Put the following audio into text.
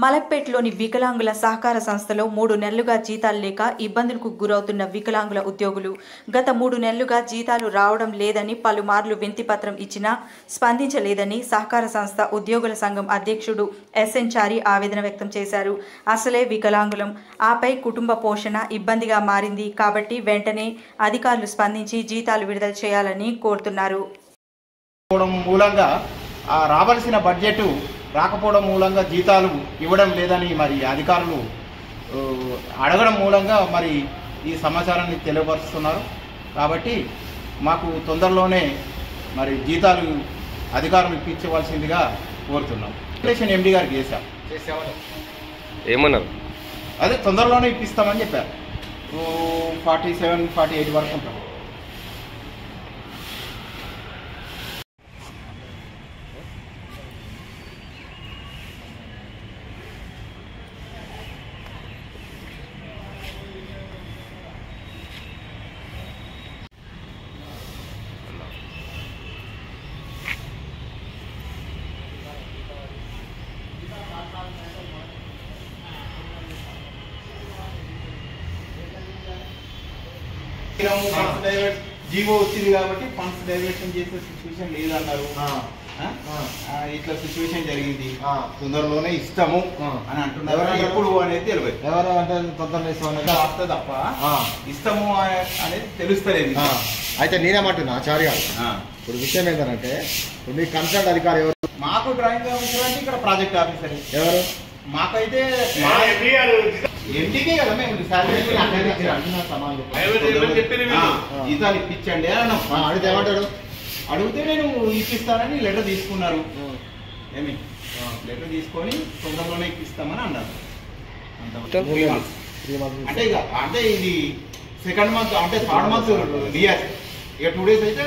మలక్పేటలోని వికలాంగుల సహకార సంస్థలో 3 నెలలుగా జీతాలు లేక ఇబ్బందులకు గురవుతున్న వికలాంగుల ఉద్యోగులు గత 3 నెలలుగా జీతాలు రావడం లేదని పలుమార్లు వినతిపత్రం ఇచ్చినా స్పందించలేదని సహకార సంస్థ ఉద్యోగుల సంఘం అధ్యక్షుడు ఎస్ఎన్ చారి ఆవేదన వ్యక్తం చేశారు. అసలే వికలాంగులం, ఆపై కుటుంబ పోషణ ఇబ్బందిగా మారింది కాబట్టి వెంటనే అధికారులు స్పందించి జీతాలు విడుదల చేయాలని కోరుతున్నారు. మూలంగా రావాల్సిన బడ్జెట్ రాకపోవడం మూలంగా జీతాలు ఇవ్వడం లేదని మరి అధికారులు అడగడం మూలంగా మరి ఈ సమాచారాన్ని తెలియపరుస్తున్నారు. కాబట్టి మాకు తొందరలోనే మరి జీతాలు అధికారులు ఇప్పించవలసిందిగా కోరుతున్నాం. రిలేషన్ ఎండి గారికి చేశాము, ఏమన్నారు? అదే తొందరలోనే ఇప్పిస్తామని చెప్పారు. 47-48 వరకు ఉంటాం. జీవో వచ్చింది కాబట్టి ఫండ్స్ డైవర్షన్ చేసే సిచ్యువేషన్ లేదన్నారు. ఇట్లా సిచ్యువేషన్ జరిగింది, తొందరలోనే ఇస్తాము అని అంటున్నారు. ఎప్పుడు అనేది తెలియదు. ఎవరు అంటే తొందరలో ఇస్తామని వస్తే తప్ప ఇస్తాము అనేది తెలుస్తలేదు. అయితే నేనేమంటున్నా ఆచార్య గారు, ఇప్పుడు విషయం ఏంటంటే మీ కన్సల్ట్ అధికారి ఎవరు? మాకు డ్రాయింగ్ ఆఫీసర్ అంటే ఇక్కడ ప్రాజెక్ట్ ఆఫీసర్ ఎవరు? మాకైతే ఎండికే కదా మేము జీతాలు ఇప్పించండి అని అడిగితే ఏమంటాడు? అడిగితే నేను ఇప్పిస్తానని లెటర్ తీసుకున్నారు. ఏమి లెటర్ తీసుకొని తొందరలోనే ఇప్పిస్తామని అన్నారు. అంటే ఇక అంటే ఇది సెకండ్ మంత్ అంటే థర్డ్ మంత్ రియాజ్, ఇక 2 days అయితే